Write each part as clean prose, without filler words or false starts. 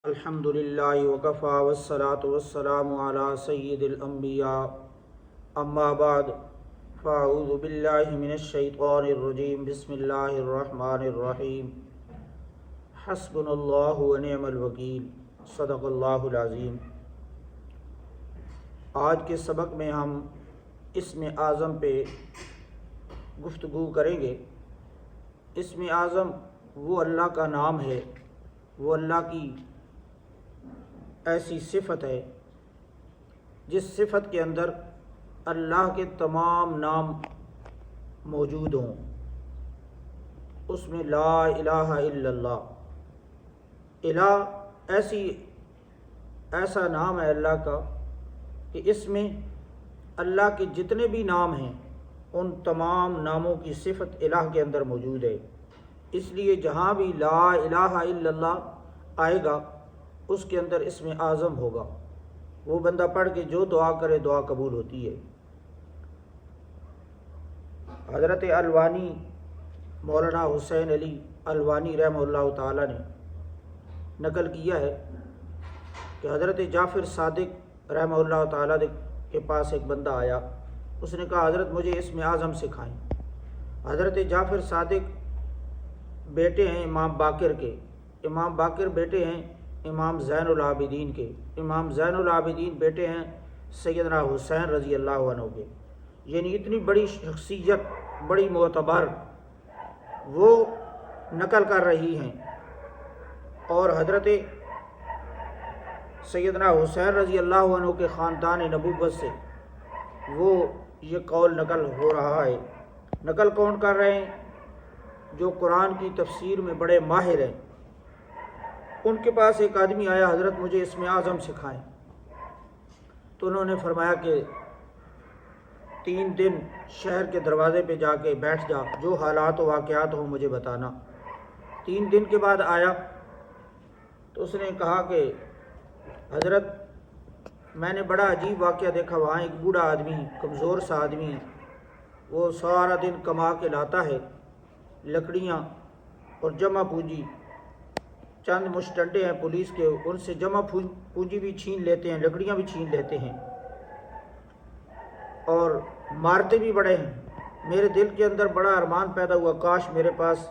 الحمد للہ وکفا والصلاة والسلام علی سید الانبیاء اما بعد فاعوذ باللہ من الشیطان الرجیم بسم اللہ الرحمن الرحیم حسبنا اللہ ونعم الوکیل صدق اللہ العظیم۔ آج کے سبق میں ہم اسم اعظم پہ گفتگو کریں گے۔ اسم اعظم وہ اللہ کا نام ہے، وہ اللہ کی ایسی صفت ہے جس صفت کے اندر اللہ کے تمام نام موجود ہوں۔ اس میں لا الہ الا اللہ، الہ ایسا نام ہے اللہ کا کہ اس میں اللہ کے جتنے بھی نام ہیں ان تمام ناموں کی صفت الہ کے اندر موجود ہے۔ اس لیے جہاں بھی لا الہ الا اللہ آئے گا اس کے اندر اسم اعظم ہوگا۔ وہ بندہ پڑھ کے جو دعا کرے دعا قبول ہوتی ہے۔ حضرت الوانی مولانا حسین علی الوانی رحمہ اللہ تعالی نے نقل کیا ہے کہ حضرت جعفر صادق رحمہ اللہ تعالی کے پاس ایک بندہ آیا۔ اس نے کہا حضرت مجھے اسم اعظم سکھائیں۔ حضرت جعفر صادق بیٹے ہیں امام باقر کے، امام باقر بیٹے ہیں امام زین العابدین کے، امام زین العابدین بیٹے ہیں سیدنا حسین رضی اللہ عنہ کے، یعنی اتنی بڑی شخصیت، بڑی معتبر وہ نقل کر رہی ہیں۔ اور حضرت سیدنا حسین رضی اللہ عنہ کے خاندان نبوت سے وہ یہ قول نقل ہو رہا ہے۔ نقل کون کر رہے ہیں؟ جو قرآن کی تفسیر میں بڑے ماہر ہیں۔ ان کے پاس ایک آدمی آیا، حضرت مجھے اسم اعظم سکھائیں۔ تو انہوں نے فرمایا کہ 3 دن شہر کے دروازے پہ جا کے بیٹھ جا، جو حالات و واقعات ہوں مجھے بتانا۔ 3 دن کے بعد آیا تو اس نے کہا کہ حضرت میں نے بڑا عجیب واقعہ دیکھا، وہاں ایک بوڑھا آدمی، کمزور سا آدمی، وہ سارا دن کما کے لاتا ہے لکڑیاں اور جمع پونجی، چند مشٹنڈے ہیں پولیس کے، ان سے جمع پونجی بھی چھین لیتے ہیں، لکڑیاں بھی چھین لیتے ہیں اور مارتے بھی بڑے ہیں۔ میرے دل کے اندر بڑا ارمان پیدا ہوا، کاش میرے پاس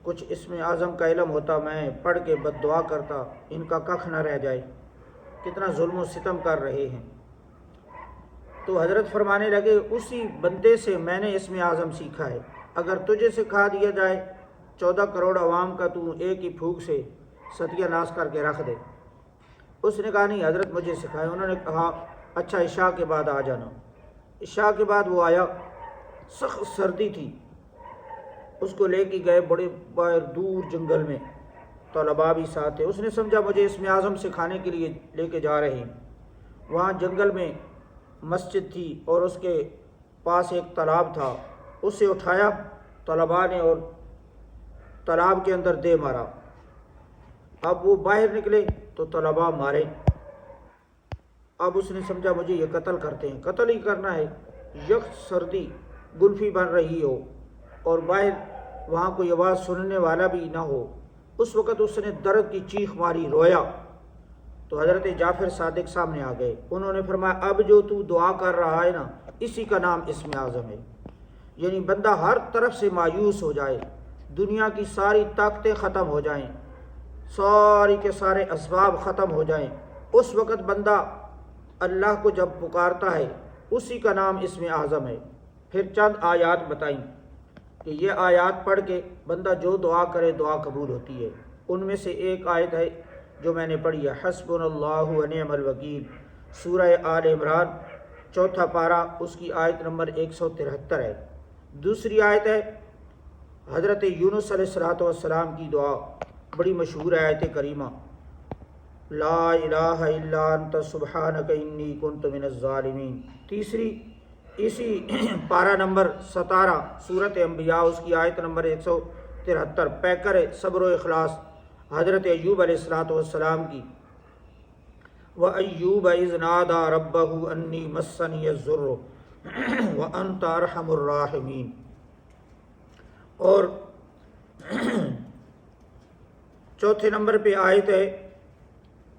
کچھ اسم اعظم کا علم ہوتا، میں پڑھ کے بد دعا کرتا، ان کا ککھ نہ رہ جائے، کتنا ظلم و ستم کر رہے ہیں۔ تو حضرت فرمانے لگے اسی بندے سے میں نے اسم اعظم سیکھا ہے، اگر تجھے سکھا دیا جائے 14 کروڑ عوام کا تو ایک ہی پھونک سے ستیہ ناش کر کے رکھ دے۔ اس نے کہا نہیں حضرت مجھے سکھائے۔ انہوں نے کہا اچھا عشاء کے بعد آ جانا۔ عشاء کے بعد وہ آیا، سخت سردی تھی، اس کو لے کے گئے بڑے باہر دور جنگل میں، طلباء بھی ساتھ تھے۔ اس نے سمجھا مجھے اسم اعظم سکھانے کے لیے لے کے جا رہے ہیں۔ وہاں جنگل میں مسجد تھی اور اس کے پاس ایک تالاب تھا، اسے اٹھایا طلباء نے اور تالاب کے اندر دے مارا۔ اب وہ باہر نکلے تو طلباء مارے۔ اب اس نے سمجھا مجھے یہ قتل کرتے ہیں، قتل ہی کرنا ہے، یخ سردی، گلفی بن رہی ہو اور باہر وہاں کوئی آواز سننے والا بھی نہ ہو۔ اس وقت اس نے درد کی چیخ ماری، رویا۔ تو حضرت جعفر صادق سامنے آ گئے۔ انہوں نے فرمایا اب جو تو دعا کر رہا ہے نا، اسی کا نام اسم اعظم ہے۔ یعنی بندہ ہر طرف سے مایوس ہو جائے، دنیا کی ساری طاقتیں ختم ہو جائیں، ساری کے سارے اسباب ختم ہو جائیں، اس وقت بندہ اللہ کو جب پکارتا ہے اسی کا نام اسم اعظم ہے۔ پھر چند آیات بتائیں کہ یہ آیات پڑھ کے بندہ جو دعا کرے دعا قبول ہوتی ہے۔ ان میں سے ایک آیت ہے جو میں نے پڑھی ہے، حسبنا اللہ ونعم الوکیل، سورہ آل عمران 4 پارہ، اس کی آیت نمبر 173 ہے۔ دوسری آیت ہے حضرت یونس علیہ السلام کی دعا، بڑی مشہور آیت کریمہ، لا الہ الا انت سبحانک انی کنت من الظالمین۔ تیسری اسی پارہ نمبر 17 سورۃ انبیاء، اس کی آیت نمبر 173، پیکر صبر و اخلاص، حضرت ایوب علیہ السلام کی، وَأَيُّوبَ إِذْ نَادَى رَبَّهُ أَنِّي مَسَّنِيَ الضُّرُّ وَأَنْتَ أَرْحَمُ الرَّاحِمِينَ۔ اور چوتھے نمبر پہ آیت ہے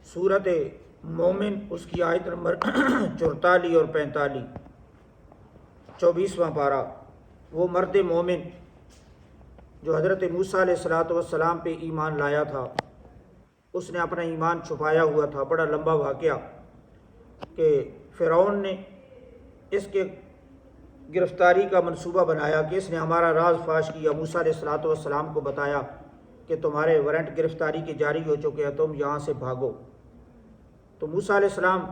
صورت مومن اس کی آیت نمبر 44 اور 45، 24واں پارہ۔ وہ مرد مومن جو حضرت موسیٰ علیہ السلام پہ ایمان لایا تھا، اس نے اپنا ایمان چھپایا ہوا تھا۔ بڑا لمبا واقعہ کہ فرعون نے اس کے گرفتاری کا منصوبہ بنایا کہ اس نے ہمارا راز فاش کیا، موسیٰ علیہ السلام کو بتایا کہ تمہارے وارنٹ گرفتاری کے جاری ہو چکے ہیں، تم یہاں سے بھاگو۔ تو موسیٰ علیہ السلام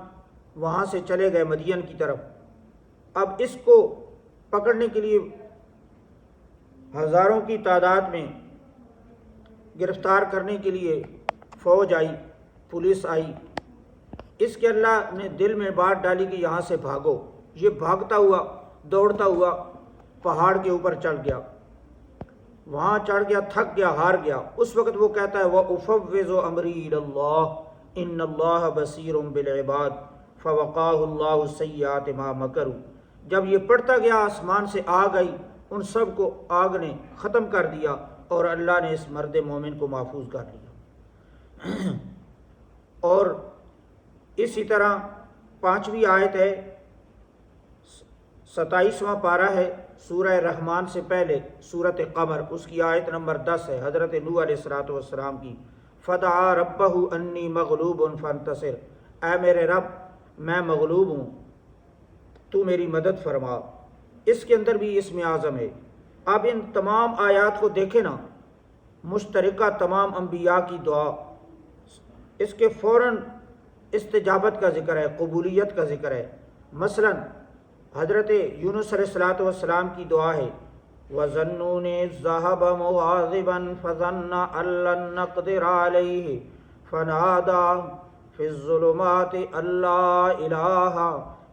وہاں سے چلے گئے مدین کی طرف۔ اب اس کو پکڑنے کے لیے ہزاروں کی تعداد میں گرفتار کرنے کے لیے فوج آئی، پولیس آئی۔ اس کے اللہ نے دل میں بات ڈالی کہ یہاں سے بھاگو۔ یہ بھاگتا ہوا دوڑتا ہوا پہاڑ کے اوپر چڑھ گیا، وہاں چڑھ گیا، تھک گیا، ہار گیا۔ اس وقت وہ کہتا ہے وَأُفَوِّضُ أَمْرِي إِلَى اللَّهِ إِنَّ اللَّهَ بَصِيرٌ بِالْعِبَادِ فَوَقَاهُ اللَّهُ سَيِّئَاتِ مَا مَكَرُوا۔ جب یہ پڑھتا گیا آسمان سے آگ آئی، ان سب کو آگ نے ختم کر دیا اور اللہ نے اس مرد مومن کو محفوظ کر لیا۔ اور اسی طرح 5ویں آیت ہے، 27واں پارہ ہے سورہ رحمان سے پہلے سورۃ قمر، اس کی آیت نمبر 10 ہے، حضرت نوح علیہ السلام کی۔ فدعا ربہ انی مغلوب فانتصر، اے میرے رب میں مغلوب ہوں، تو میری مدد فرما۔ اس کے اندر بھی اسم اعظم ہے۔ اب ان تمام آیات کو دیکھیں نا، مشترکہ تمام انبیاء کی دعا، اس کے فوراً استجابت کا ذکر ہے، قبولیت کا ذکر ہے۔ مثلا حضرت یونس علیہ السلام کی دعا ہے وَظَنُّونِ ذَهَبَ مُغَاضِبًا فَظَنَّ أَن لَّن نَّقْدِرَ عَلَيْهِ فَنَادَىٰ فِي الظُّلُمَاتِ أَن لَّا إِلَٰهَ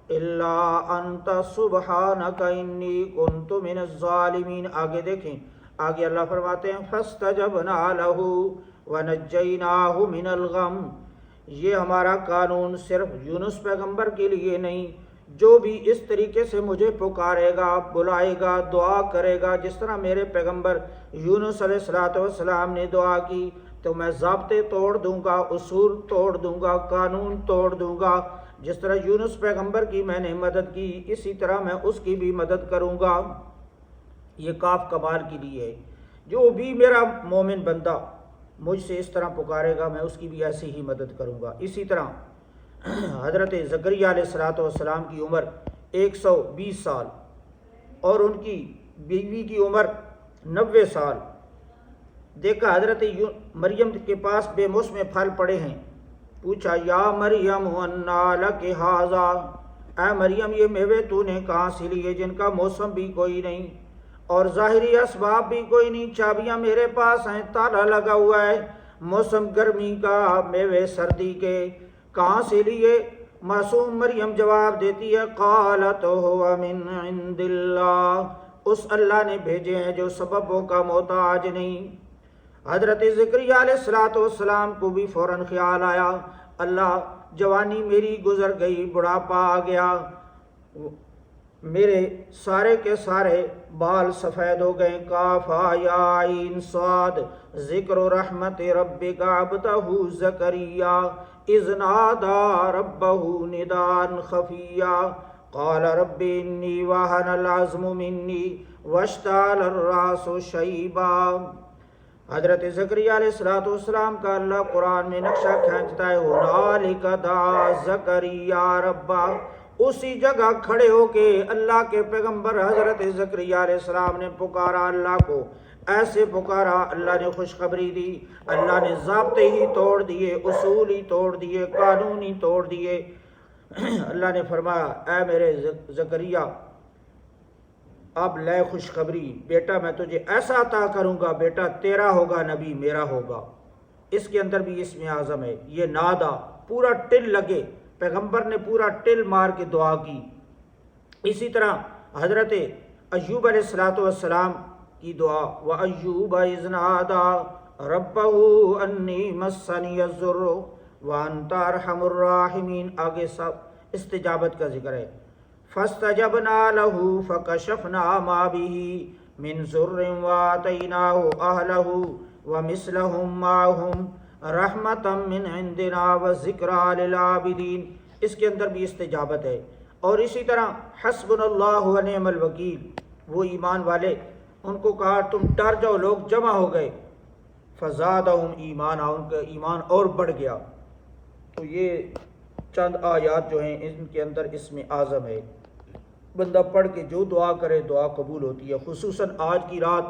إِلَّا أَنتَ سُبْحَانَكَ إِنِّي كُنتُ مِنَ الظَّالِمِينَ۔ آگے دیکھیں، آگے اللہ فرماتے ہیں فَاسْتَجَبْنَا لَهُ وَنَجَّيْنَاهُ مِنَ الْغَمِّ۔ یہ ہمارا قانون صرف یونس پیغمبر کے لیے نہیں، جو بھی اس طریقے سے مجھے پکارے گا، بلائے گا، دعا کرے گا، جس طرح میرے پیغمبر یونس علیہ السلام نے دعا کی، تو میں ضابطے توڑ دوں گا، اصول توڑ دوں گا، قانون توڑ دوں گا۔ جس طرح یونس پیغمبر کی میں نے مدد کی، اسی طرح میں اس کی بھی مدد کروں گا۔ یہ کاف کمال کے لیے ہے، جو بھی میرا مومن بندہ مجھ سے اس طرح پکارے گا، میں اس کی بھی ایسی ہی مدد کروں گا۔ اسی طرح حضرت زکریا علیہ السلام کی عمر 120 سال اور ان کی بیوی کی عمر 90 سال۔ دیکھا حضرت مریم کے پاس بے موسم پھل پڑے ہیں، پوچھا یا مریم انا لک ھذا، اے مریم یہ میوے تو نے کہاں سے لیے جن کا موسم بھی کوئی نہیں اور ظاہری اسباب بھی کوئی نہیں؟ چابیاں میرے پاس ہیں، تالا لگا ہوا ہے، موسم گرمی کا، میوے سردی کے، کہاں سے لیے؟ معصوم مریم جواب دیتی ہے قالت هو من عند اللہ، اس اللہ نے بھیجے ہیں جو سببوں کا محتاج نہیں۔ حضرت زکریا علیہ السلام کو بھی فوراً خیال آیا اللہ جوانی میری گزر گئی، بڑھاپا آ گیا، میرے سارے کے سارے بال سفید ہو گئے۔ کاف یا عین صاد ذکر رحمت ربک عبدہ زکریا اذ نادى ربه نداء خفيا قال رب انی وهن العظم منی واشتعل الراس شیبا۔ حضرت زکریا علیہ السلام کا اللہ قرآن میں نقشہ کھینچتا ہے ہنالک دعا زکریا ربا، اسی جگہ کھڑے ہو کے اللہ کے پیغمبر حضرت زکریا علیہ السلام نے پکارا اللہ کو، ایسے پکارا اللہ نے خوشخبری دی، اللہ نے ضابطے ہی توڑ دیے، اصول ہی توڑ دیے، قانون ہی توڑ دیے۔ اللہ نے فرمایا اے میرے زکریا اب لے خوشخبری، بیٹا میں تجھے ایسا عطا کروں گا، بیٹا تیرا ہوگا، نبی میرا ہوگا۔ اس کے اندر بھی اسم اعظم ہے، یہ نادا پورا ٹل لگے، پیغمبر نے پورا ٹل مار کے دعا کی۔ اسی طرح حضرت ایوب علیہ السلام کی دعا وَأَيُّوبَ إِذْ نَادَىٰ رَبَّهُ أَنِّي مَسَّنِيَ الضُّرُّ وَأَنْتَ أَرْحَمُ الرَّاحِمِينَ، آگے سب استجابت کا ذکر ہے۔ فَاسْتَجَبْنَا لَهُ فَكَشَفْنَا مَا بِهِ مِنْ ضُرٍّ وَآتَيْنَاهُ أَهْلَهُ وَمِثْلَهُمْ مَعَهُمْ رحمتم من عندنا وذکریٰ للعابدین، اس کے اندر بھی استجابت ہے۔ اور اسی طرح حسبنا اللہ ونعم الوکیل، وہ ایمان والے ان کو کہا تم ڈر جاؤ، لوگ جمع ہو گئے، فزادہم ایمانا، ان کا ایمان اور بڑھ گیا۔ تو یہ چند آیات جو ہیں ان کے اندر اسم اعظم ہے، بندہ پڑھ کے جو دعا کرے دعا قبول ہوتی ہے۔ خصوصاً آج کی رات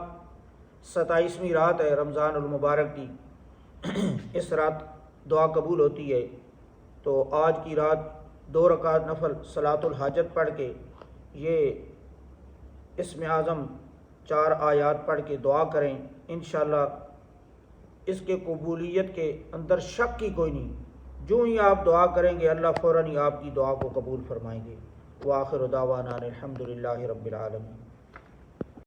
27ویں رات ہے رمضان المبارک کی، اس رات دعا قبول ہوتی ہے۔ تو آج کی رات 2 رکعت نفل صلاۃ الحاجت پڑھ کے یہ اسم اعظم 4 آیات پڑھ کے دعا کریں، انشاءاللہ اس کے قبولیت کے اندر شک کی کوئی نہیں۔ جو ہی آپ دعا کریں گے اللہ فوراً ہی آپ کی دعا کو قبول فرمائیں گے۔ وآخر دعوانا الحمدللہ رب العالمین۔